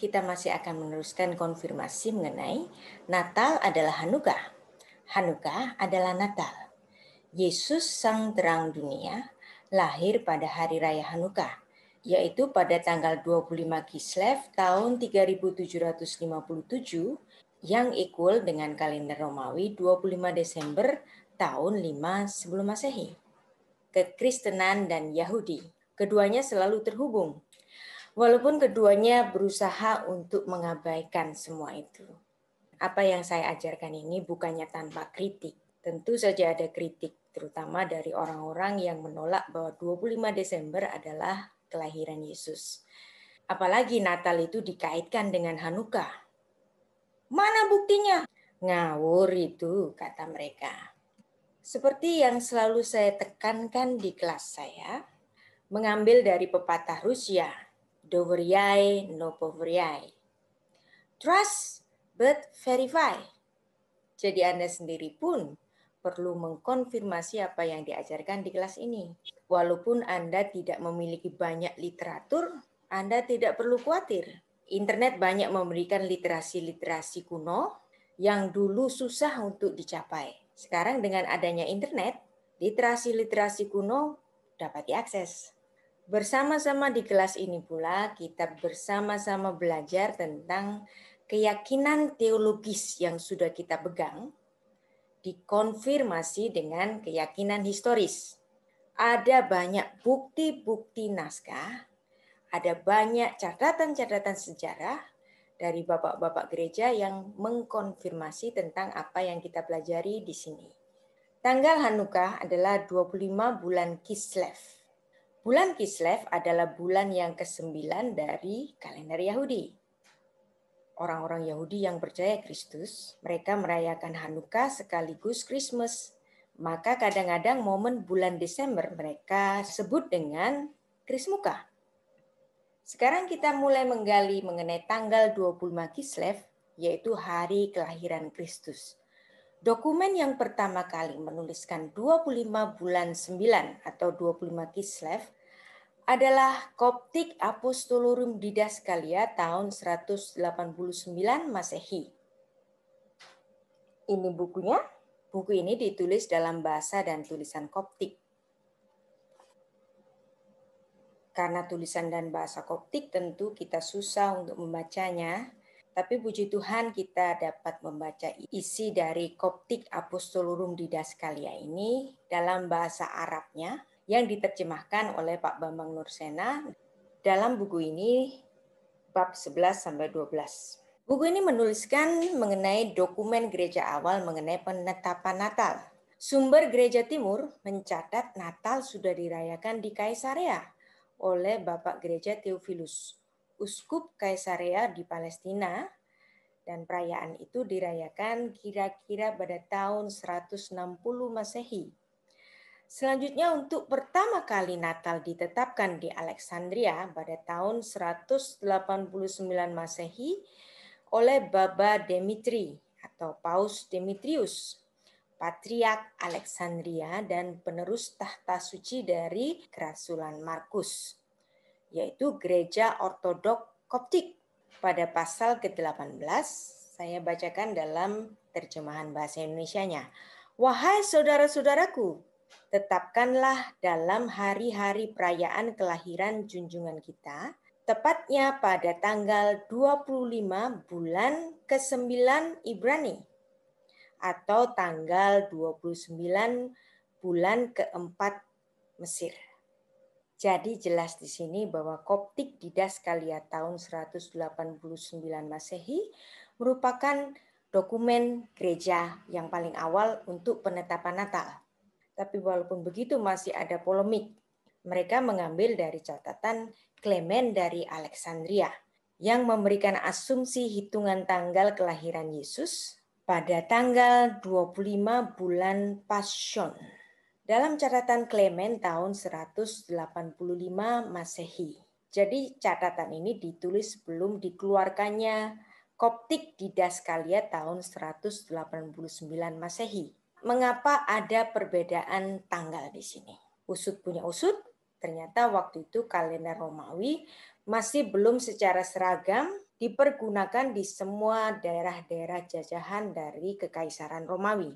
kita masih akan meneruskan konfirmasi mengenai Natal adalah Hanukkah. Hanukkah adalah Natal. Yesus Sang Terang Dunia lahir pada hari raya Hanukkah, yaitu pada tanggal 25 Kislev tahun 3757 yang equal dengan kalender Romawi 25 Desember tahun 5 sebelum Masehi. Kekristenan dan Yahudi, keduanya selalu terhubung. Walaupun keduanya berusaha untuk mengabaikan semua itu. Apa yang saya ajarkan ini bukannya tanpa kritik. Tentu saja ada kritik, terutama dari orang-orang yang menolak bahwa 25 Desember adalah kelahiran Yesus. Apalagi Natal itu dikaitkan dengan Hanukkah. Mana buktinya? Ngawur itu, kata mereka. Seperti yang selalu saya tekankan di kelas saya, mengambil dari pepatah Rusia, Doveryae no poveryae. Trust but verify. Jadi Anda sendiri pun perlu mengkonfirmasi apa yang diajarkan di kelas ini. Walaupun Anda tidak memiliki banyak literatur, Anda tidak perlu khawatir. Internet banyak memberikan literasi-literasi kuno yang dulu susah untuk dicapai. Sekarang dengan adanya internet, literasi-literasi kuno dapat diakses. Bersama-sama di kelas ini pula kita bersama-sama belajar tentang keyakinan teologis yang sudah kita pegang, dikonfirmasi dengan keyakinan historis. Ada banyak bukti-bukti naskah, ada banyak catatan-catatan sejarah dari bapak-bapak gereja yang mengkonfirmasi tentang apa yang kita pelajari di sini. Tanggal Hanukkah adalah 25 bulan Kislev. Bulan Kislev adalah bulan yang ke-9 dari kalender Yahudi. Orang-orang Yahudi yang percaya Kristus, mereka merayakan Hanukkah sekaligus Christmas. Maka kadang-kadang momen bulan Desember mereka sebut dengan Krismuka. Sekarang kita mulai menggali mengenai tanggal 25 Kislev, yaitu hari kelahiran Kristus. Dokumen yang pertama kali menuliskan 25 bulan 9 atau 25 Kislev adalah Koptik Apostolorum Didaskalia tahun 189 Masehi. Ini bukunya. Buku ini ditulis dalam bahasa dan tulisan Koptik. Karena tulisan dan bahasa Koptik tentu kita susah untuk membacanya, tapi puji Tuhan kita dapat membaca isi dari Koptik Apostolorum Didaskalia ini dalam bahasa Arabnya yang diterjemahkan oleh Pak Bambang Nursena dalam buku ini bab 11-12. Buku ini menuliskan mengenai dokumen gereja awal mengenai penetapan Natal. Sumber Gereja Timur mencatat Natal sudah dirayakan di Kaisarea oleh Bapak Gereja Theophilus, Uskup Kaisarea di Palestina, dan perayaan itu dirayakan kira-kira pada tahun 160 Masehi. Selanjutnya untuk pertama kali Natal ditetapkan di Alexandria pada tahun 189 Masehi oleh Baba Demitri atau Paus Demetrius, Patriark Alexandria dan penerus tahta suci dari Kerasulan Markus, yaitu Gereja Ortodok Koptik. Pada pasal ke-18, saya bacakan dalam terjemahan bahasa Indonesianya. Wahai saudara-saudaraku, tetapkanlah dalam hari-hari perayaan kelahiran junjungan kita, tepatnya pada tanggal 25 bulan ke-9 Ibrani, atau tanggal 29 bulan keempat Mesir. Jadi jelas di sini bahwa Koptik Didaskalia tahun 189 Masehi merupakan dokumen gereja yang paling awal untuk penetapan Natal. Tapi walaupun begitu masih ada polemik. Mereka mengambil dari catatan Clement dari Alexandria yang memberikan asumsi hitungan tanggal kelahiran Yesus pada tanggal 25 bulan Pasion. Dalam catatan Clement tahun 185 Masehi. Jadi catatan ini ditulis sebelum dikeluarkannya Koptik Didaskalia tahun 189 Masehi. Mengapa ada perbedaan tanggal di sini? Usut punya usut, ternyata waktu itu kalender Romawi masih belum secara seragam dipergunakan di semua daerah-daerah jajahan dari Kekaisaran Romawi.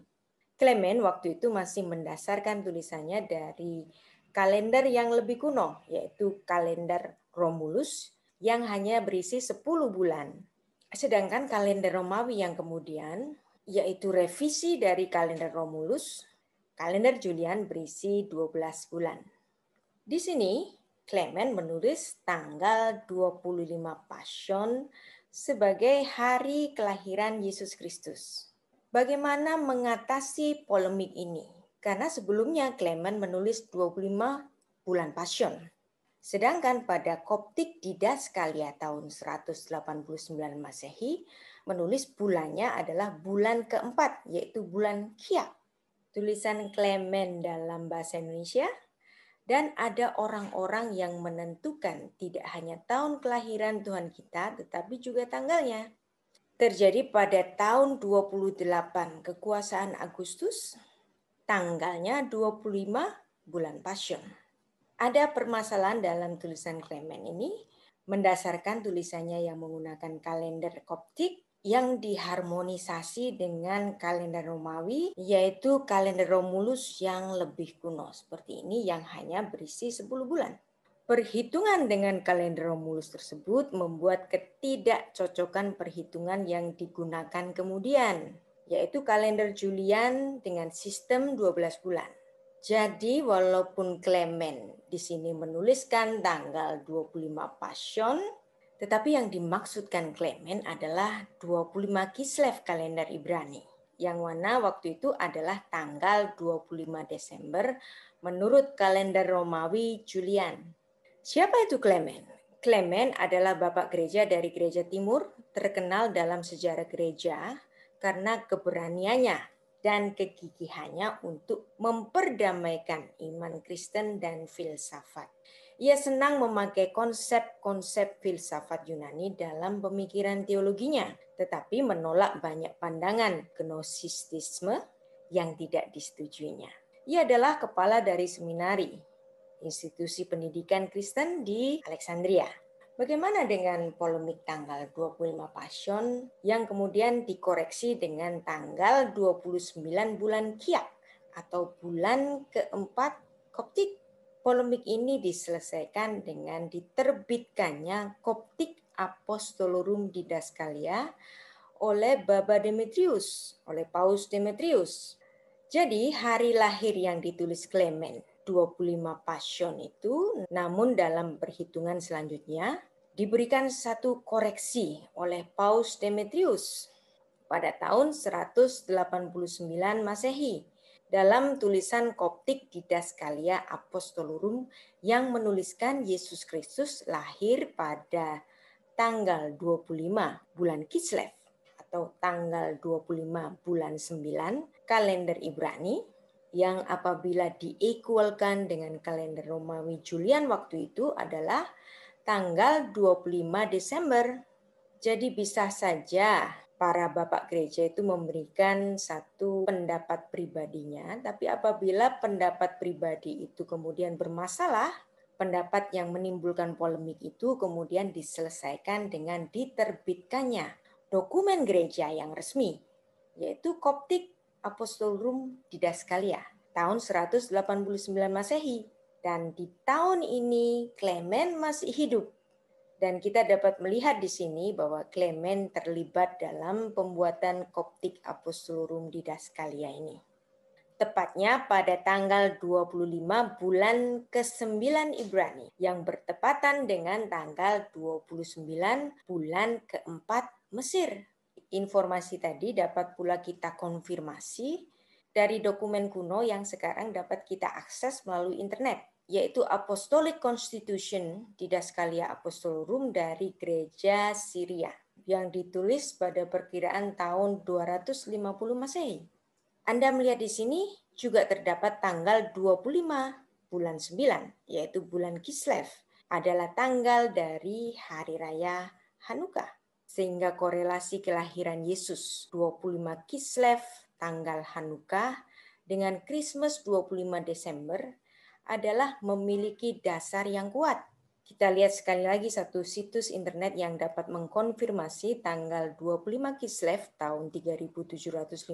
Clement waktu itu masih mendasarkan tulisannya dari kalender yang lebih kuno, yaitu kalender Romulus yang hanya berisi 10 bulan. Sedangkan kalender Romawi yang kemudian, yaitu revisi dari kalender Romulus, kalender Julian berisi 12 bulan. Di sini, Clement menulis tanggal 25 Pasion sebagai hari kelahiran Yesus Kristus. Bagaimana mengatasi polemik ini? Karena sebelumnya Clement menulis 25 bulan Pasion. Sedangkan pada Koptik Didaskalia tahun 189 Masehi, menulis bulannya adalah bulan keempat, yaitu bulan Kiak. Tulisan Clement dalam bahasa Indonesia, dan ada orang-orang yang menentukan tidak hanya tahun kelahiran Tuhan kita, tetapi juga tanggalnya. Terjadi pada tahun 28 kekuasaan Agustus, tanggalnya 25 bulan Pasion. Ada permasalahan dalam tulisan Clement ini, mendasarkan tulisannya yang menggunakan kalender Koptik yang diharmonisasi dengan kalender Romawi, yaitu kalender Romulus yang lebih kuno. Seperti ini yang hanya berisi 10 bulan. Perhitungan dengan kalender Romulus tersebut membuat ketidakcocokan perhitungan yang digunakan kemudian, yaitu kalender Julian dengan sistem 12 bulan. Jadi walaupun Clement di sini menuliskan tanggal 25 Pasion, tetapi yang dimaksudkan Clement adalah 25 Kislev kalender Ibrani, yang mana waktu itu adalah tanggal 25 Desember menurut kalender Romawi Julian. Siapa itu Clement? Clement adalah bapak gereja dari gereja timur, terkenal dalam sejarah gereja karena keberaniannya dan kegigihannya untuk memperdamaikan iman Kristen dan filsafat. Ia senang memakai konsep-konsep filsafat Yunani dalam pemikiran teologinya, tetapi menolak banyak pandangan gnostisisme yang tidak disetujuinya. Ia adalah kepala dari seminari, institusi pendidikan Kristen di Alexandria. Bagaimana dengan polemik tanggal 25 Pasion yang kemudian dikoreksi dengan tanggal 29 bulan Kiak atau bulan keempat Koptik? Polemik ini diselesaikan dengan diterbitkannya Koptik Apostolorum Didaskalia oleh Baba Demetrius, oleh Paus Demetrius. Jadi hari lahir yang ditulis Clement 25 Pasion itu, namun dalam perhitungan selanjutnya diberikan satu koreksi oleh Paus Demetrius pada tahun 189 Masehi dalam tulisan Koptik Didaskalia Apostolorum yang menuliskan Yesus Kristus lahir pada tanggal 25 bulan Kislev atau tanggal 25 bulan 9 kalender Ibrani, yang apabila diequalkan dengan kalender Romawi Julian waktu itu adalah tanggal 25 Desember. Jadi bisa saja para bapak gereja itu memberikan satu pendapat pribadinya, tapi apabila pendapat pribadi itu kemudian bermasalah, pendapat yang menimbulkan polemik itu kemudian diselesaikan dengan diterbitkannya dokumen gereja yang resmi, yaitu Koptik Apostolorum Didaskalia tahun 189 Masehi. Dan di tahun ini Clement masih hidup. Dan kita dapat melihat di sini bahwa Clement terlibat dalam pembuatan Koptik Apostolorum Didaskalia ini. Tepatnya pada tanggal 25 bulan ke-9 Ibrani yang bertepatan dengan tanggal 29 bulan ke-4 Mesir. Informasi tadi dapat pula kita konfirmasi dari dokumen kuno yang sekarang dapat kita akses melalui internet, yaitu Apostolic Constitution Didaskalia Apostolorum dari Gereja Syria yang ditulis pada perkiraan tahun 250 Masehi. Anda melihat di sini juga terdapat tanggal 25 bulan 9, yaitu bulan Kislev, adalah tanggal dari Hari Raya Hanukkah. Sehingga korelasi kelahiran Yesus 25 Kislev tanggal Hanukkah dengan Christmas 25 Desember adalah memiliki dasar yang kuat. Kita lihat sekali lagi satu situs internet yang dapat mengkonfirmasi tanggal 25 Kislev tahun 3757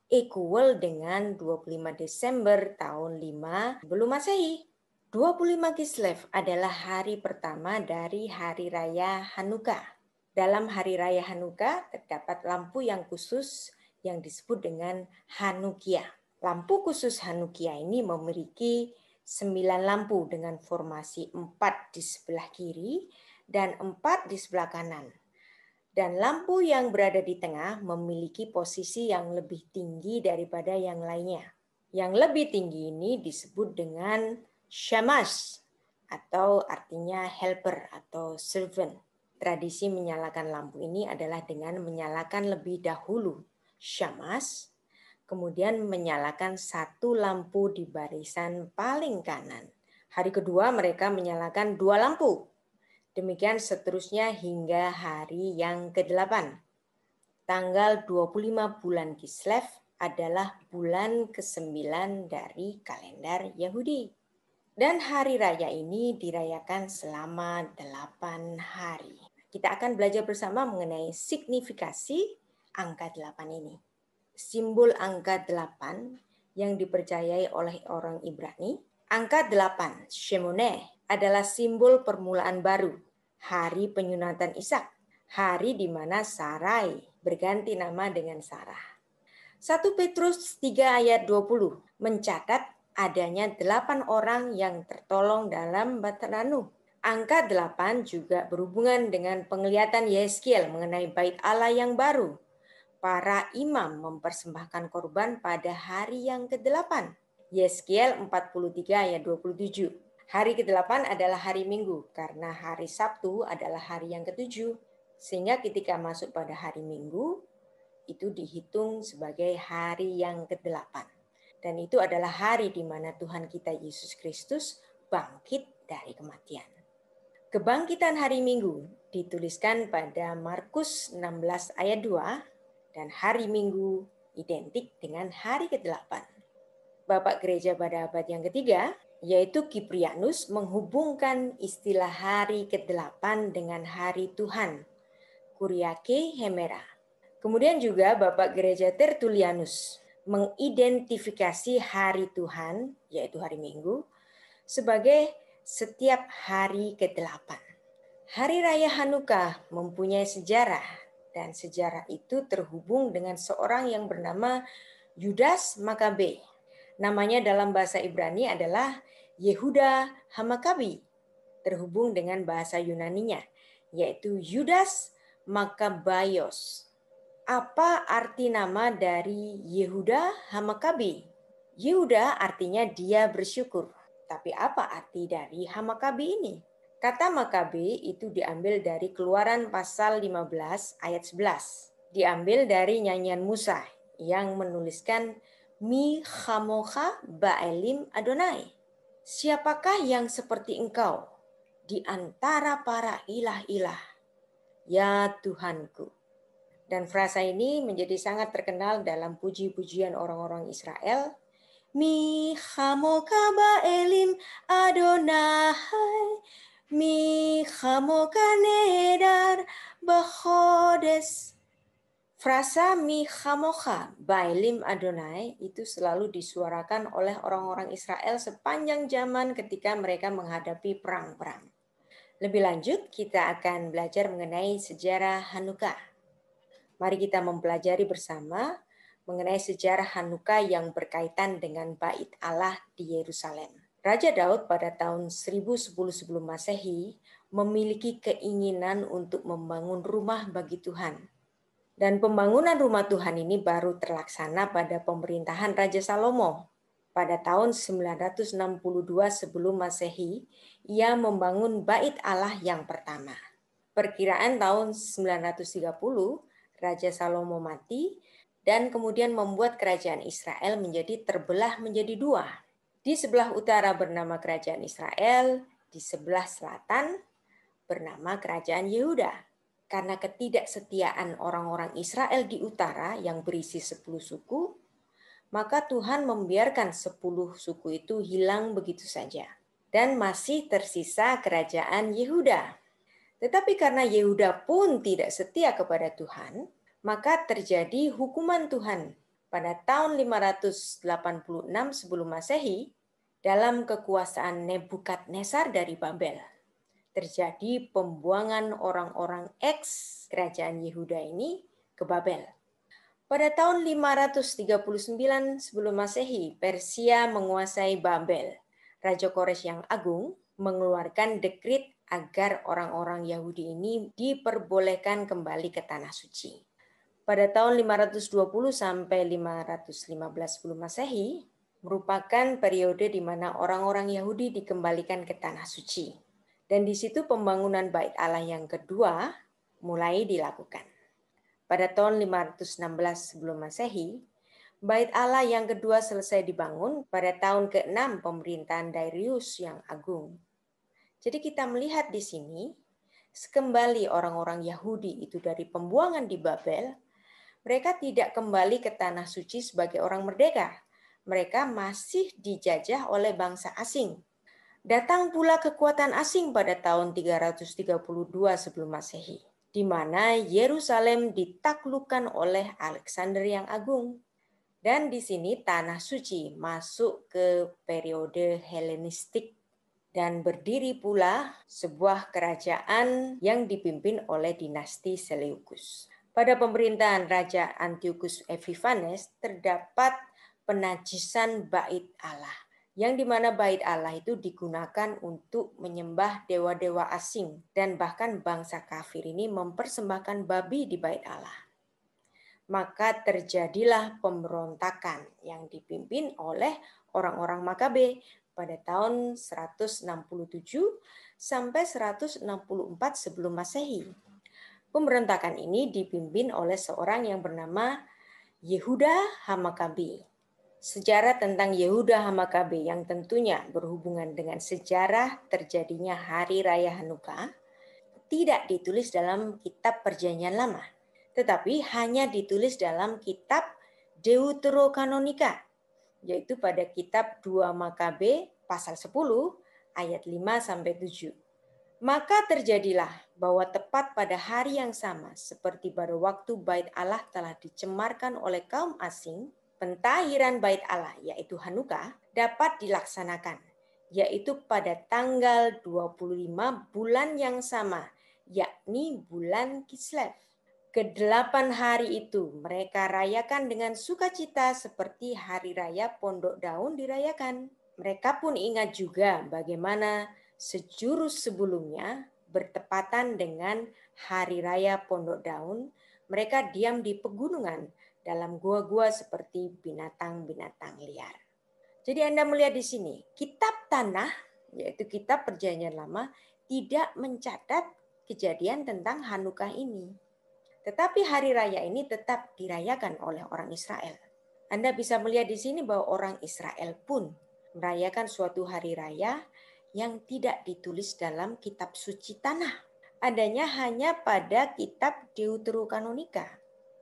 equal dengan 25 Desember tahun 5 sebelum Masehi. 25 Kislev adalah hari pertama dari Hari Raya Hanukkah. Dalam Hari Raya Hanukkah terdapat lampu yang khusus yang disebut dengan Hanukkah. Lampu khusus Hanukkah ini memiliki 9 lampu dengan formasi 4 di sebelah kiri dan 4 di sebelah kanan. Dan lampu yang berada di tengah memiliki posisi yang lebih tinggi daripada yang lainnya. Yang lebih tinggi ini disebut dengan shamash atau artinya helper atau servant. Tradisi menyalakan lampu ini adalah dengan menyalakan lebih dahulu shamash, kemudian menyalakan satu lampu di barisan paling kanan. Hari kedua mereka menyalakan 2 lampu. Demikian seterusnya hingga hari yang ke-8. Tanggal 25 bulan Kislev adalah bulan ke-9 dari kalender Yahudi. Dan hari raya ini dirayakan selama 8 hari. Kita akan belajar bersama mengenai signifikasi angka 8 ini. Simbol angka 8 yang dipercayai oleh orang Ibrani. Angka 8, Shemone, adalah simbol permulaan baru, hari penyunatan Ishak, hari di mana Sarai berganti nama dengan Sarah. 1 Petrus 3 ayat 20 mencatat adanya 8 orang yang tertolong dalam Batan Nuh. Angka 8 juga berhubungan dengan penglihatan Yeskiel mengenai bait Allah yang baru. Para imam mempersembahkan korban pada hari yang ke-8. Yeskiel 43 ayat 27. Hari ke-8 adalah hari Minggu karena hari Sabtu adalah hari yang ke-7. Sehingga ketika masuk pada hari Minggu itu dihitung sebagai hari yang ke-8. Dan itu adalah hari di mana Tuhan kita Yesus Kristus bangkit dari kematian. Kebangkitan hari Minggu dituliskan pada Markus 16 ayat 2. Dan hari Minggu identik dengan hari ke-8. Bapak Gereja pada abad yang ketiga, yaitu Kiprianus, menghubungkan istilah hari ke-8 dengan hari Tuhan, Kuriake Hemera. Kemudian juga Bapak Gereja Tertullianus mengidentifikasi hari Tuhan, yaitu hari Minggu, sebagai setiap hari ke-8. Hari Raya Hanukkah mempunyai sejarah, dan sejarah itu terhubung dengan seorang yang bernama Yudas Makabe. Namanya dalam bahasa Ibrani adalah Yehuda Hamakabi, terhubung dengan bahasa Yunaninya, yaitu Yudas Makabaios. Apa arti nama dari Yehuda Hamakabi? Yehuda artinya dia bersyukur. Tapi apa arti dari Hamakabi ini? Kata Makabe itu diambil dari Keluaran pasal 15 ayat 11. Diambil dari nyanyian Musa yang menuliskan Mi Chamocha Ba'elim Adonai. Siapakah yang seperti engkau di antara para ilah-ilah, ya Tuhanku. Dan frasa ini menjadi sangat terkenal dalam puji-pujian orang-orang Israel. Mi Chamocha Ba'elim Adonai, Mi Chamocha Nedar Bachodes. Frasa Mi Chamocha Ba'elim Adonai itu selalu disuarakan oleh orang-orang Israel sepanjang zaman ketika mereka menghadapi perang-perang. Lebih lanjut, kita akan belajar mengenai sejarah Hanukkah. Mari kita mempelajari bersama mengenai sejarah Hanukkah yang berkaitan dengan Bait Allah di Yerusalem. Raja Daud pada tahun 1010 sebelum Masehi memiliki keinginan untuk membangun rumah bagi Tuhan. Dan pembangunan rumah Tuhan ini baru terlaksana pada pemerintahan Raja Salomo. Pada tahun 962 sebelum Masehi, ia membangun Bait Allah yang pertama. Perkiraan tahun 930, Raja Salomo mati dan kemudian membuat kerajaan Israel menjadi terbelah menjadi 2. Di sebelah utara bernama Kerajaan Israel, di sebelah selatan bernama Kerajaan Yehuda. Karena ketidaksetiaan orang-orang Israel di utara yang berisi 10 suku, maka Tuhan membiarkan 10 suku itu hilang begitu saja. dan masih tersisa kerajaan Yehuda. Tetapi karena Yehuda pun tidak setia kepada Tuhan, maka terjadi hukuman Tuhan pada tahun 586 sebelum Masehi dalam kekuasaan Nebukadnezar dari Babel. Terjadi pembuangan orang-orang eks kerajaan Yehuda ini ke Babel. Pada tahun 539 sebelum Masehi, Persia menguasai Babel. Raja Kores yang agung mengeluarkan dekrit agar orang-orang Yahudi ini diperbolehkan kembali ke Tanah Suci. Pada tahun 520 sampai 515 sebelum Masehi, merupakan periode di mana orang-orang Yahudi dikembalikan ke Tanah Suci. Dan di situ pembangunan Bait Allah yang kedua mulai dilakukan. Pada tahun 516 sebelum Masehi, Bait Allah yang kedua selesai dibangun pada tahun ke-6 pemerintahan Darius yang agung. Jadi kita melihat di sini, sekembali orang-orang Yahudi itu dari pembuangan di Babel, mereka tidak kembali ke Tanah Suci sebagai orang merdeka. Mereka masih dijajah oleh bangsa asing. Datang pula kekuatan asing pada tahun 332 sebelum Masehi, di mana Yerusalem ditaklukkan oleh Alexander yang agung. Dan di sini Tanah Suci masuk ke periode Helenistik dan berdiri pula sebuah kerajaan yang dipimpin oleh dinasti Seleukus. Pada pemerintahan Raja Antiochus Epiphanes terdapat penajisan Bait Allah, yang dimana Bait Allah itu digunakan untuk menyembah dewa-dewa asing, dan bahkan bangsa kafir ini mempersembahkan babi di Bait Allah. Maka terjadilah pemberontakan yang dipimpin oleh orang-orang Makabe pada tahun 167 sampai 164 sebelum Masehi. Pemberontakan ini dipimpin oleh seorang yang bernama Yehuda HaMakabe. Sejarah tentang Yehuda HaMakabe yang tentunya berhubungan dengan sejarah terjadinya Hari Raya Hanukkah tidak ditulis dalam kitab Perjanjian Lama, tetapi hanya ditulis dalam kitab Deuterokanonika, yaitu pada kitab 2 Makabe pasal 10 ayat 5 sampai 7. Maka terjadilah bahwa tepat pada hari yang sama seperti pada waktu Bait Allah telah dicemarkan oleh kaum asing, pentahiran Bait Allah yaitu Hanukkah dapat dilaksanakan, yaitu pada tanggal 25 bulan yang sama, yakni bulan Kislev. Ke-8 hari itu mereka rayakan dengan sukacita seperti hari raya Pondok Daun dirayakan. Mereka pun ingat juga bagaimana sejurus sebelumnya bertepatan dengan hari raya Pondok Daun, mereka diam di pegunungan dalam gua-gua seperti binatang-binatang liar. Jadi Anda melihat di sini, kitab tanah, yaitu kitab Perjanjian Lama, tidak mencatat kejadian tentang Hanukkah ini. Tetapi hari raya ini tetap dirayakan oleh orang Israel. Anda bisa melihat di sini bahwa orang Israel pun merayakan suatu hari raya yang tidak ditulis dalam kitab suci tanah. Adanya hanya pada kitab Deuterokanonika.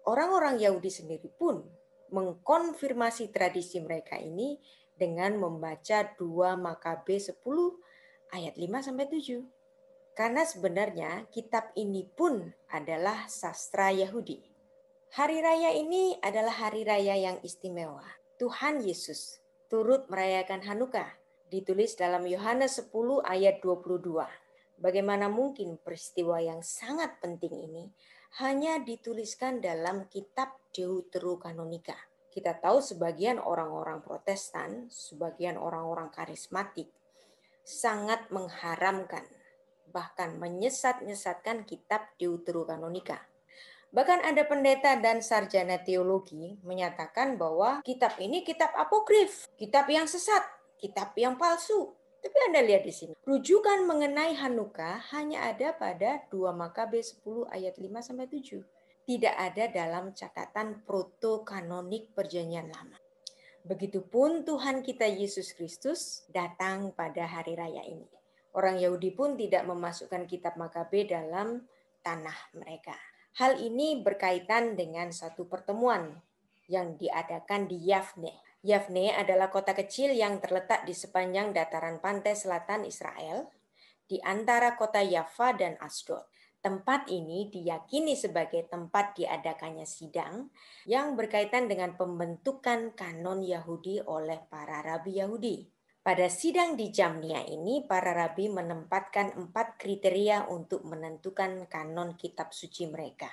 Orang-orang Yahudi sendiri pun mengkonfirmasi tradisi mereka ini dengan membaca 2 Makabe 10 ayat 5 sampai 7. Karena sebenarnya kitab ini pun adalah sastra Yahudi. Hari raya ini adalah hari raya yang istimewa. Tuhan Yesus turut merayakan Hanukkah, ditulis dalam Yohanes 10 ayat 22. Bagaimana mungkin peristiwa yang sangat penting ini hanya dituliskan dalam kitab Deuterokanonika. Kita tahu sebagian orang-orang Protestan, sebagian orang-orang karismatik sangat mengharamkan, bahkan menyesat-nyesatkan kitab Deuterokanonika. Bahkan ada pendeta dan sarjana teologi menyatakan bahwa kitab ini kitab apokrif, kitab yang sesat, kitab yang palsu. Tapi Anda lihat di sini, rujukan mengenai Hanukkah hanya ada pada 2 Makabe 10 ayat 5 sampai 7. Tidak ada dalam catatan protokanonik Perjanjian Lama. Begitupun Tuhan kita Yesus Kristus datang pada hari raya ini. Orang Yahudi pun tidak memasukkan kitab Makabe dalam tanah mereka. Hal ini berkaitan dengan satu pertemuan yang diadakan di Yavne. Yavne adalah kota kecil yang terletak di sepanjang dataran pantai selatan Israel, di antara kota Yafa dan Asdod. Tempat ini diyakini sebagai tempat diadakannya sidang yang berkaitan dengan pembentukan kanon Yahudi oleh para rabi Yahudi. Pada sidang di Jamnia ini, para rabi menempatkan 4 kriteria untuk menentukan kanon kitab suci mereka.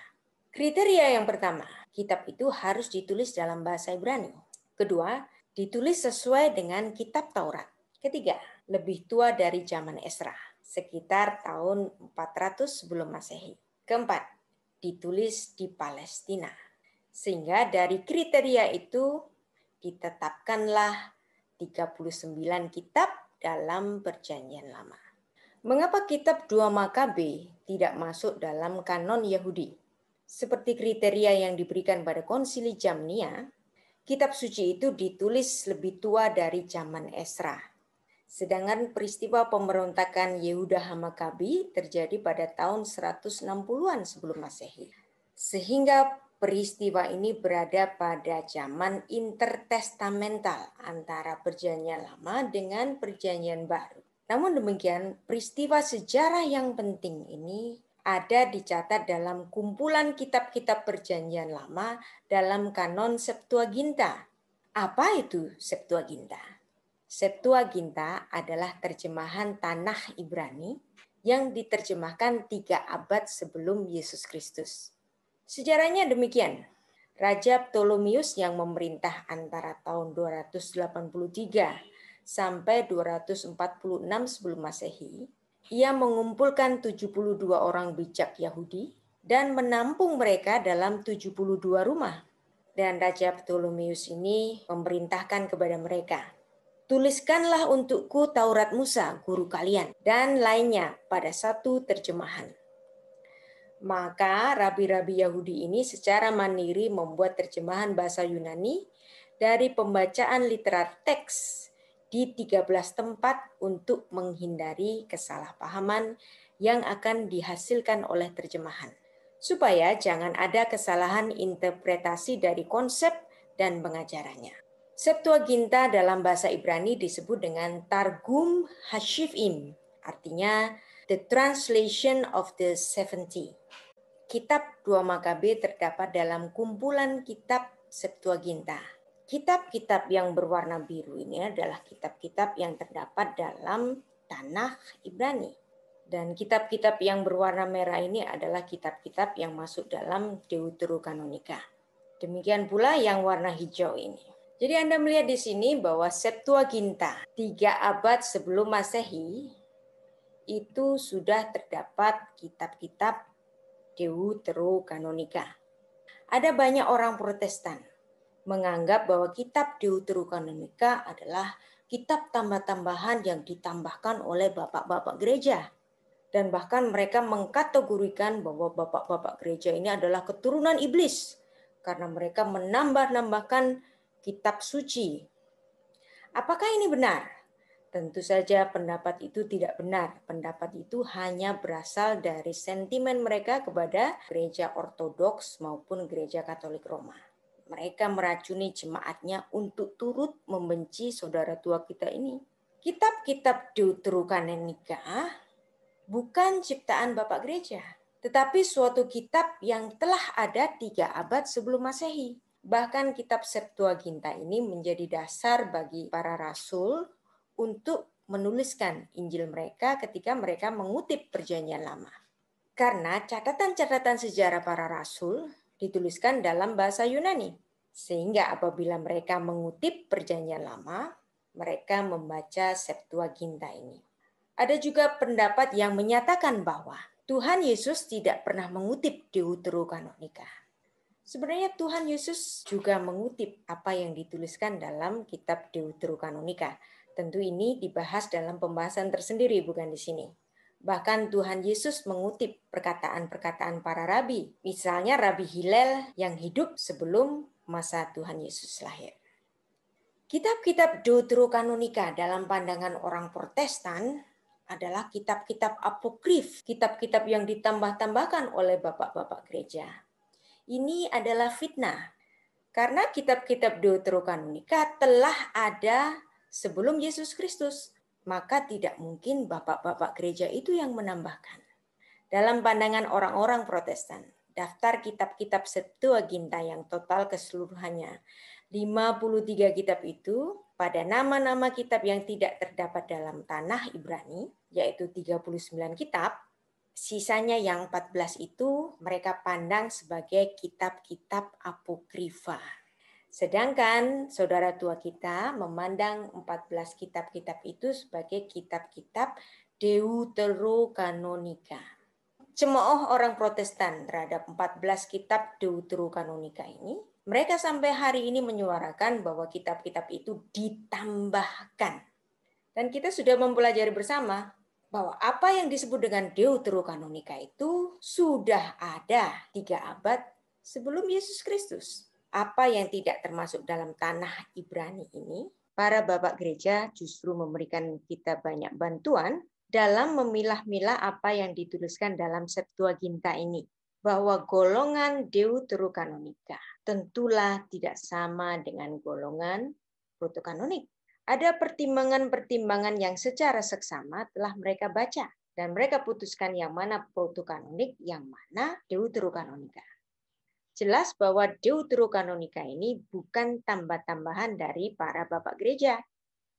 Kriteria yang pertama, kitab itu harus ditulis dalam bahasa Ibrani. Kedua, ditulis sesuai dengan kitab Taurat. Ketiga, lebih tua dari zaman Esra, sekitar tahun 400 sebelum Masehi. Keempat, ditulis di Palestina. Sehingga dari kriteria itu ditetapkanlah 39 kitab dalam Perjanjian Lama. Mengapa kitab 2 Makabe tidak masuk dalam kanon Yahudi? Seperti kriteria yang diberikan pada Konsili Jamnia, kitab suci itu ditulis lebih tua dari zaman Esra. Sedangkan peristiwa pemberontakan Yehuda Hamakabi terjadi pada tahun 160-an sebelum Masehi. Sehingga peristiwa ini berada pada zaman intertestamental antara Perjanjian Lama dengan Perjanjian Baru. Namun demikian, peristiwa sejarah yang penting ini ada dicatat dalam kumpulan kitab-kitab Perjanjian Lama dalam kanon Septuaginta. Apa itu Septuaginta? Septuaginta adalah terjemahan Tanakh Ibrani yang diterjemahkan 3 abad sebelum Yesus Kristus. Sejarahnya demikian. Raja Ptolemeus yang memerintah antara tahun 283 sampai 246 sebelum Masehi, ia mengumpulkan 72 orang bijak Yahudi dan menampung mereka dalam 72 rumah. Dan Raja Ptolemeus ini memerintahkan kepada mereka, tuliskanlah untukku Taurat Musa, guru kalian, dan lainnya pada satu terjemahan. Maka rabi-rabi Yahudi ini secara mandiri membuat terjemahan bahasa Yunani dari pembacaan literat teks di 13 tempat untuk menghindari kesalahpahaman yang akan dihasilkan oleh terjemahan. Supaya jangan ada kesalahan interpretasi dari konsep dan pengajarannya. Septuaginta dalam bahasa Ibrani disebut dengan Targum Hashivim, artinya the translation of the 70. Kitab 2 Makabe terdapat dalam kumpulan kitab Septuaginta. Kitab-kitab yang berwarna biru ini adalah kitab-kitab yang terdapat dalam Tanakh Ibrani. Dan kitab-kitab yang berwarna merah ini adalah kitab-kitab yang masuk dalam Deuterokanonika. Demikian pula yang warna hijau ini. Jadi Anda melihat di sini bahwa Septuaginta 3 abad sebelum Masehi itu sudah terdapat kitab-kitab Deuterokanonika. Ada banyak orang Protestan menganggap bahwa kitab Deuterokanonika adalah kitab tambah-tambahan yang ditambahkan oleh bapak-bapak gereja. Dan bahkan mereka mengkategorikan bahwa bapak-bapak gereja ini adalah keturunan iblis karena mereka menambah-nambahkan kitab suci. Apakah ini benar? Tentu saja pendapat itu tidak benar. Pendapat itu hanya berasal dari sentimen mereka kepada gereja Ortodoks maupun gereja Katolik Roma. Mereka meracuni jemaatnya untuk turut membenci saudara tua kita ini. Kitab-kitab Deuterokanonika bukan ciptaan Bapak Gereja, tetapi suatu kitab yang telah ada 3 abad sebelum Masehi. Bahkan kitab Septuaginta ini menjadi dasar bagi para rasul untuk menuliskan Injil mereka ketika mereka mengutip Perjanjian Lama. Karena catatan-catatan sejarah para rasul dituliskan dalam bahasa Yunani. Sehingga apabila mereka mengutip Perjanjian Lama, mereka membaca Septuaginta ini. Ada juga pendapat yang menyatakan bahwa Tuhan Yesus tidak pernah mengutip Deuterokanonika. Sebenarnya Tuhan Yesus juga mengutip apa yang dituliskan dalam kitab Deuterokanonika. Tentu ini dibahas dalam pembahasan tersendiri, bukan di sini. Bahkan Tuhan Yesus mengutip perkataan-perkataan para rabi. Misalnya Rabi Hillel yang hidup sebelum masa Tuhan Yesus lahir. Kitab-kitab Deuterokanonika dalam pandangan orang Protestan adalah kitab-kitab apokrif, kitab-kitab yang ditambah-tambahkan oleh bapak-bapak gereja. Ini adalah fitnah. Karena kitab-kitab Deuterokanonika telah ada sebelum Yesus Kristus. Maka tidak mungkin bapak-bapak gereja itu yang menambahkan. Dalam pandangan orang-orang Protestan, daftar kitab-kitab Septuaginta yang total keseluruhannya 53 kitab itu pada nama-nama kitab yang tidak terdapat dalam tanah Ibrani, yaitu 39 kitab, sisanya yang 14 itu mereka pandang sebagai kitab-kitab apokrifa. Sedangkan saudara tua kita memandang 14 kitab-kitab itu sebagai kitab-kitab Deuterokanonika. Cemooh orang Protestan terhadap 14 kitab Deuterokanonika ini, mereka sampai hari ini menyuarakan bahwa kitab-kitab itu ditambahkan. Dan kita sudah mempelajari bersama bahwa apa yang disebut dengan Deuterokanonika itu sudah ada 3 abad sebelum Yesus Kristus. Apa yang tidak termasuk dalam tanah Ibrani ini, para bapak gereja justru memberikan kita banyak bantuan dalam memilah-milah apa yang dituliskan dalam Septuaginta ini. Bahwa golongan Deuterokanonika tentulah tidak sama dengan golongan protokanonik. Ada pertimbangan-pertimbangan yang secara seksama telah mereka baca. Dan mereka putuskan yang mana protokanonik, yang mana Deuterokanonika. Jelas bahwa Deuterokanonika ini bukan tambah-tambahan dari para bapak gereja.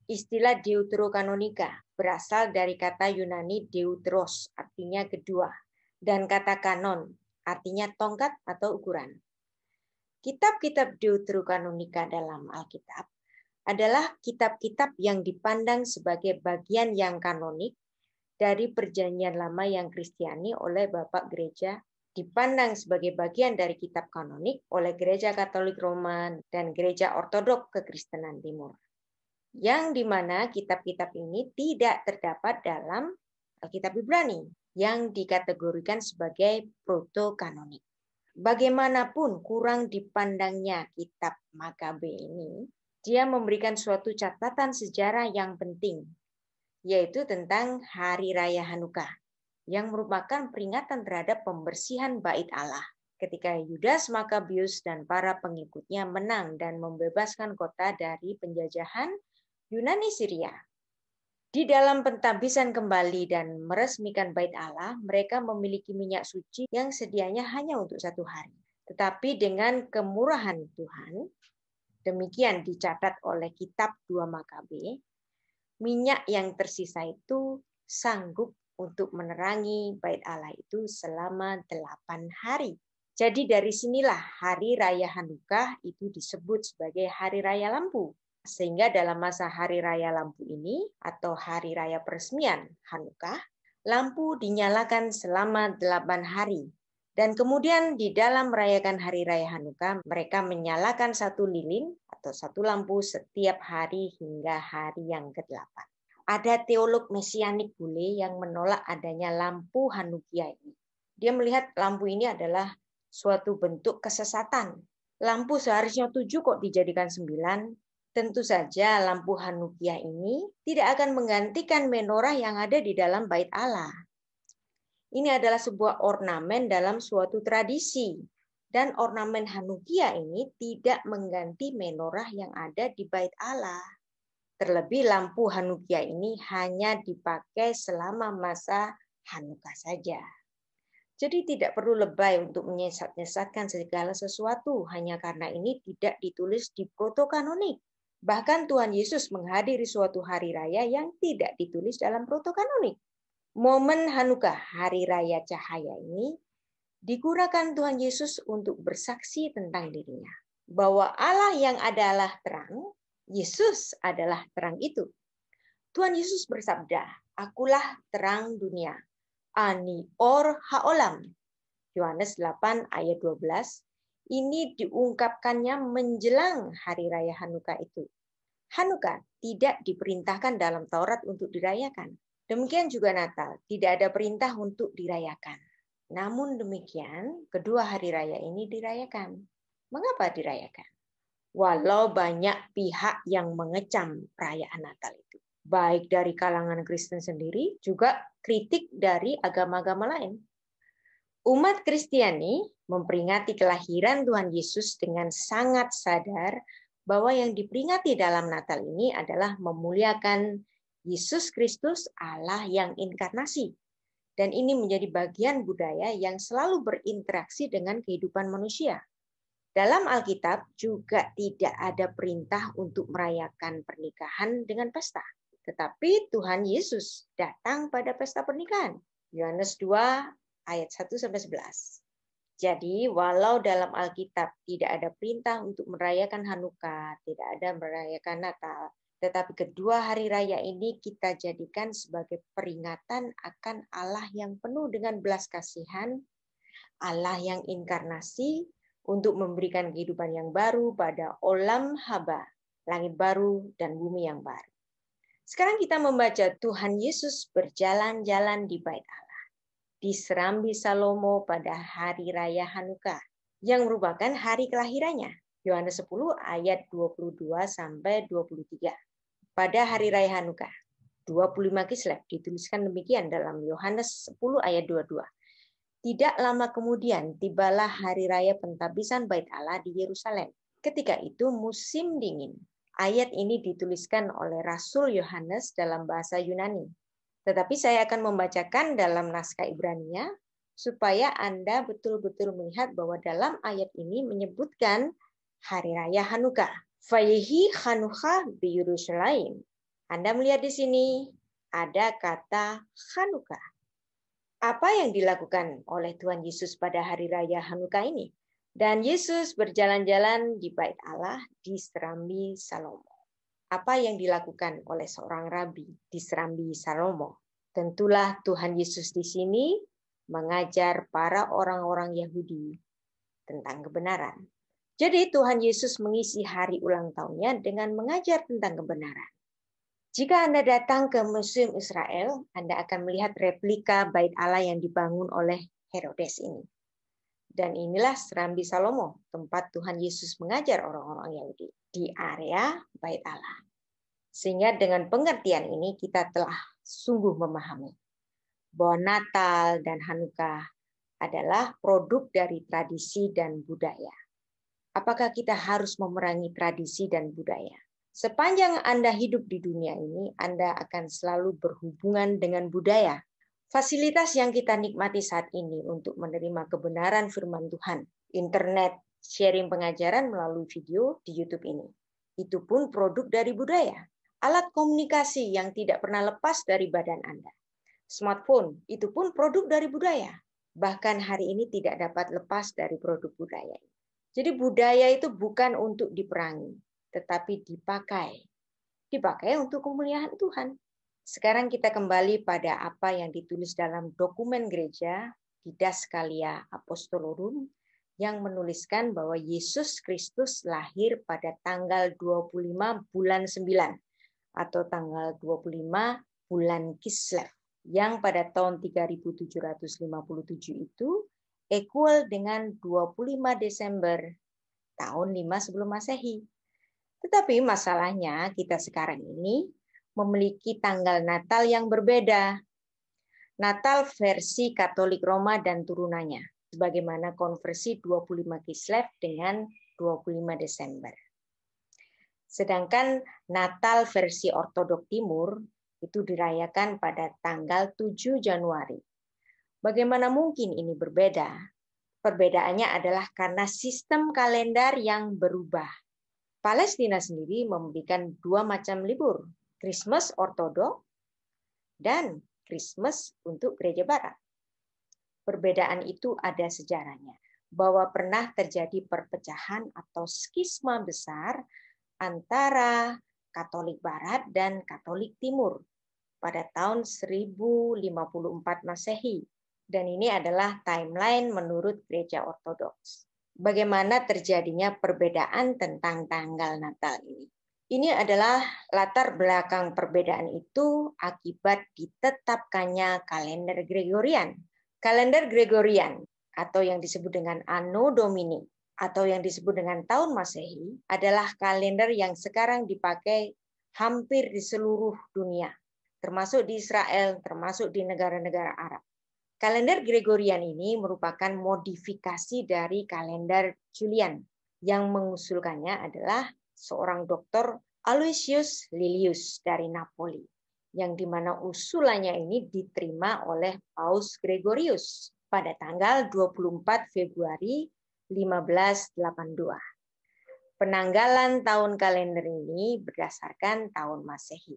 Istilah Deuterokanonika berasal dari kata Yunani deuteros, artinya kedua, dan kata kanon, artinya tongkat atau ukuran. Kitab-kitab Deuterokanonika dalam Alkitab adalah kitab-kitab yang dipandang sebagai bagian yang kanonik dari Perjanjian Lama yang Kristiani oleh Bapak Gereja, dipandang sebagai bagian dari kitab kanonik oleh Gereja Katolik Roma dan Gereja Ortodok Kekristenan Timur. Yang dimana kitab-kitab ini tidak terdapat dalam Alkitab Ibrani yang dikategorikan sebagai protokanonik. Bagaimanapun kurang dipandangnya kitab Makabe ini, dia memberikan suatu catatan sejarah yang penting, yaitu tentang Hari Raya Hanukkah, yang merupakan peringatan terhadap pembersihan Bait Allah ketika Yudas Makabius dan para pengikutnya menang dan membebaskan kota dari penjajahan Yunani Syria. Di dalam pentabisan kembali dan meresmikan Bait Allah, mereka memiliki minyak suci yang sedianya hanya untuk 1 hari. Tetapi dengan kemurahan Tuhan, demikian dicatat oleh kitab 2 Makabe, minyak yang tersisa itu sanggup untuk menerangi Bait Allah itu selama 8 hari. Jadi dari sinilah Hari Raya Hanukkah itu disebut sebagai Hari Raya Lampu. Sehingga dalam masa Hari Raya Lampu ini atau Hari Raya Peresmian Hanukkah, lampu dinyalakan selama 8 hari. Dan kemudian di dalam merayakan Hari Raya Hanukkah, mereka menyalakan 1 lilin atau 1 lampu setiap hari hingga hari yang ke-8. Ada teolog mesianik bule yang menolak adanya lampu Hanukkah ini. Dia melihat lampu ini adalah suatu bentuk kesesatan. Lampu seharusnya 7 kok dijadikan 9. Tentu saja lampu Hanukkah ini tidak akan menggantikan menorah yang ada di dalam Bait Allah. Ini adalah sebuah ornamen dalam suatu tradisi. Dan ornamen Hanukkah ini tidak mengganti menorah yang ada di Bait Allah. Terlebih lampu Hanukkah ini hanya dipakai selama masa Hanukkah saja. Jadi tidak perlu lebay untuk menyesat-nyesatkan segala sesuatu hanya karena ini tidak ditulis di protokanonik. Bahkan Tuhan Yesus menghadiri suatu hari raya yang tidak ditulis dalam protokanonik. Momen Hanukkah, hari raya cahaya ini, digunakan Tuhan Yesus untuk bersaksi tentang dirinya. Bahwa Allah yang adalah terang, Yesus adalah terang itu. Tuhan Yesus bersabda, "Akulah terang dunia." Ani or haolam. Yohanes 8 ayat 12. Ini diungkapkannya menjelang hari raya Hanukkah itu. Hanukkah tidak diperintahkan dalam Taurat untuk dirayakan. Demikian juga Natal, tidak ada perintah untuk dirayakan. Namun demikian, kedua hari raya ini dirayakan. Mengapa dirayakan? Walau banyak pihak yang mengecam perayaan Natal itu. Baik dari kalangan Kristen sendiri, juga kritik dari agama-agama lain. Umat Kristiani memperingati kelahiran Tuhan Yesus dengan sangat sadar bahwa yang diperingati dalam Natal ini adalah memuliakan Yesus Kristus, Allah yang inkarnasi. Dan ini menjadi bagian budaya yang selalu berinteraksi dengan kehidupan manusia. Dalam Alkitab juga tidak ada perintah untuk merayakan pernikahan dengan pesta. Tetapi Tuhan Yesus datang pada pesta pernikahan. Yohanes 2 ayat 1-11. Jadi walau dalam Alkitab tidak ada perintah untuk merayakan Hanukkah, tidak ada merayakan Natal, tetapi kedua hari raya ini kita jadikan sebagai peringatan akan Allah yang penuh dengan belas kasihan, Allah yang inkarnasi, untuk memberikan kehidupan yang baru pada olam haba, langit baru dan bumi yang baru. Sekarang kita membaca Tuhan Yesus berjalan-jalan di Bait Allah, di Serambi Salomo pada hari raya Hanukkah, yang merupakan hari kelahirannya. Yohanes 10 ayat 22-23. Pada hari raya Hanukkah, 25 Kislev dituliskan demikian dalam Yohanes 10 ayat 22. Tidak lama kemudian tibalah hari raya pentabisan Bait Allah di Yerusalem. Ketika itu musim dingin. Ayat ini dituliskan oleh Rasul Yohanes dalam bahasa Yunani. Tetapi saya akan membacakan dalam naskah Ibrania supaya Anda betul-betul melihat bahwa dalam ayat ini menyebutkan hari raya Hanukkah. Vayehi Hanukkah bi Yerusalem. Anda melihat di sini ada kata Hanukkah. Apa yang dilakukan oleh Tuhan Yesus pada hari raya Hanukkah ini? Dan Yesus berjalan-jalan di Bait Allah di Serambi Salomo. Apa yang dilakukan oleh seorang rabi di Serambi Salomo? Tentulah Tuhan Yesus di sini mengajar para orang-orang Yahudi tentang kebenaran. Jadi Tuhan Yesus mengisi hari ulang tahunnya dengan mengajar tentang kebenaran. Jika Anda datang ke Museum Israel, Anda akan melihat replika Bait Allah yang dibangun oleh Herodes ini. Dan inilah Serambi Salomo, tempat Tuhan Yesus mengajar orang-orang Yahudi di area Bait Allah. Sehingga dengan pengertian ini kita telah sungguh memahami bahwa Natal dan Hanukkah adalah produk dari tradisi dan budaya. Apakah kita harus memerangi tradisi dan budaya? Sepanjang Anda hidup di dunia ini, Anda akan selalu berhubungan dengan budaya. Fasilitas yang kita nikmati saat ini untuk menerima kebenaran firman Tuhan, internet, sharing pengajaran melalui video di YouTube ini. Itu pun produk dari budaya. Alat komunikasi yang tidak pernah lepas dari badan Anda. Smartphone, itu pun produk dari budaya. Bahkan hari ini tidak dapat lepas dari produk budaya. Jadi budaya itu bukan untuk diperangi, tetapi dipakai untuk kemuliaan Tuhan. Sekarang kita kembali pada apa yang ditulis dalam dokumen gereja di Daskalia Apostolorum yang menuliskan bahwa Yesus Kristus lahir pada tanggal 25 bulan 9 atau tanggal 25 bulan Kislev yang pada tahun 3757 itu equal dengan 25 Desember tahun 5 sebelum Masehi. Tetapi masalahnya kita sekarang ini memiliki tanggal Natal yang berbeda. Natal versi Katolik Roma dan turunannya, sebagaimana konversi 25 Kislev dengan 25 Desember. Sedangkan Natal versi Ortodok Timur itu dirayakan pada tanggal 7 Januari. Bagaimana mungkin ini berbeda? Perbedaannya adalah karena sistem kalender yang berubah. Palestina sendiri memberikan dua macam libur, Christmas Ortodok dan Christmas untuk Gereja Barat. Perbedaan itu ada sejarahnya, bahwa pernah terjadi perpecahan atau skisma besar antara Katolik Barat dan Katolik Timur pada tahun 1054 Masehi. Dan ini adalah timeline menurut Gereja Ortodoks. Bagaimana terjadinya perbedaan tentang tanggal Natal ini. Ini adalah latar belakang perbedaan itu akibat ditetapkannya kalender Gregorian. Kalender Gregorian atau yang disebut dengan Anno Domini atau yang disebut dengan tahun Masehi adalah kalender yang sekarang dipakai hampir di seluruh dunia, termasuk di Israel, termasuk di negara-negara Arab. Kalender Gregorian ini merupakan modifikasi dari kalender Julian. Yang mengusulkannya adalah seorang dokter Aloysius Lilius dari Napoli, yang dimana usulannya ini diterima oleh Paus Gregorius pada tanggal 24 Februari 1582. Penanggalan tahun kalender ini berdasarkan tahun Masehi.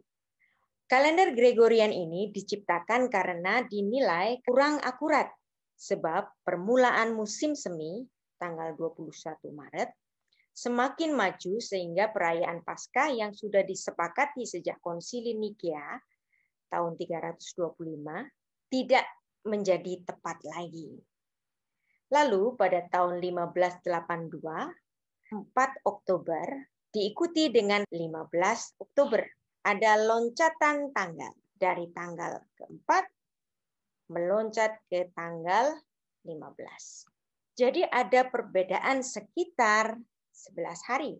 Kalender Gregorian ini diciptakan karena dinilai kurang akurat sebab permulaan musim semi tanggal 21 Maret semakin maju sehingga perayaan Paskah yang sudah disepakati sejak Konsili Nikea tahun 325 tidak menjadi tepat lagi. Lalu pada tahun 1582, 4 Oktober diikuti dengan 15 Oktober. Ada loncatan tanggal dari tanggal keempat meloncat ke tanggal 15. Jadi ada perbedaan sekitar 11 hari.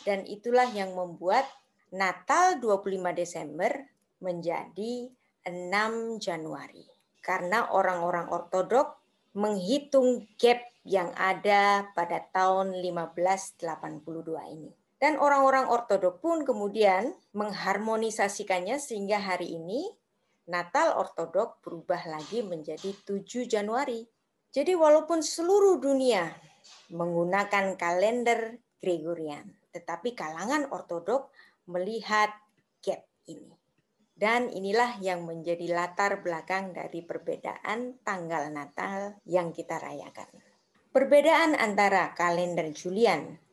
Dan itulah yang membuat Natal 25 Desember menjadi 6 Januari. Karena orang-orang ortodok menghitung gap yang ada pada tahun 1582 ini. Dan orang-orang ortodok pun kemudian mengharmonisasikannya sehingga hari ini Natal ortodok berubah lagi menjadi 7 Januari. Jadi walaupun seluruh dunia menggunakan kalender Gregorian, tetapi kalangan ortodok melihat gap ini. Dan inilah yang menjadi latar belakang dari perbedaan tanggal Natal yang kita rayakan. Perbedaan antara kalender Julian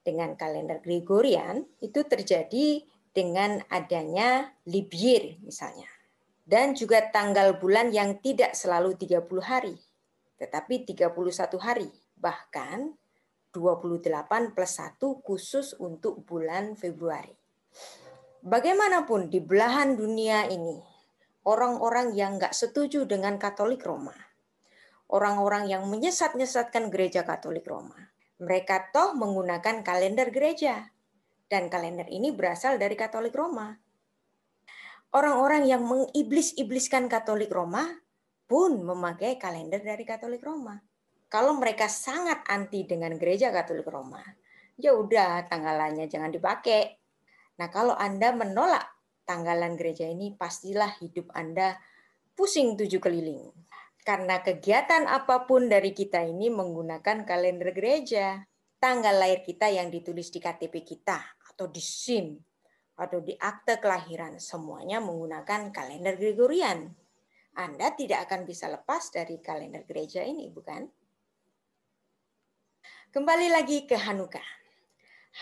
dengan kalender Gregorian itu terjadi dengan adanya leap year misalnya. Dan juga tanggal bulan yang tidak selalu 30 hari, tetapi 31 hari. Bahkan 28 plus 1 khusus untuk bulan Februari. Bagaimanapun di belahan dunia ini, orang-orang yang nggak setuju dengan Katolik Roma, orang-orang yang menyesat-nyesatkan gereja Katolik Roma, mereka toh menggunakan kalender gereja. Dan kalender ini berasal dari Katolik Roma. Orang-orang yang mengiblis-ibliskan Katolik Roma pun memakai kalender dari Katolik Roma. Kalau mereka sangat anti dengan gereja Katolik Roma, ya udah tanggalannya jangan dipakai. Nah, kalau Anda menolak tanggalan gereja ini, pastilah hidup Anda pusing 7 keliling. Karena kegiatan apapun dari kita ini menggunakan kalender gereja. Tanggal lahir kita yang ditulis di KTP kita, atau di SIM, atau di akte kelahiran, semuanya menggunakan kalender Gregorian. Anda tidak akan bisa lepas dari kalender gereja ini, bukan? Kembali lagi ke Hanukkah.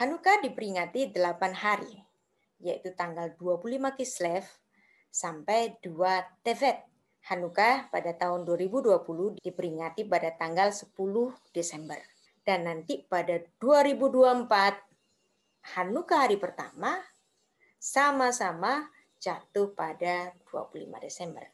Hanukkah diperingati 8 hari, yaitu tanggal 25 Kislev sampai 2 Tevet. Hanukkah pada tahun 2020 diperingati pada tanggal 10 Desember. Dan nanti pada 2024, Hanukkah hari pertama sama-sama jatuh pada 25 Desember.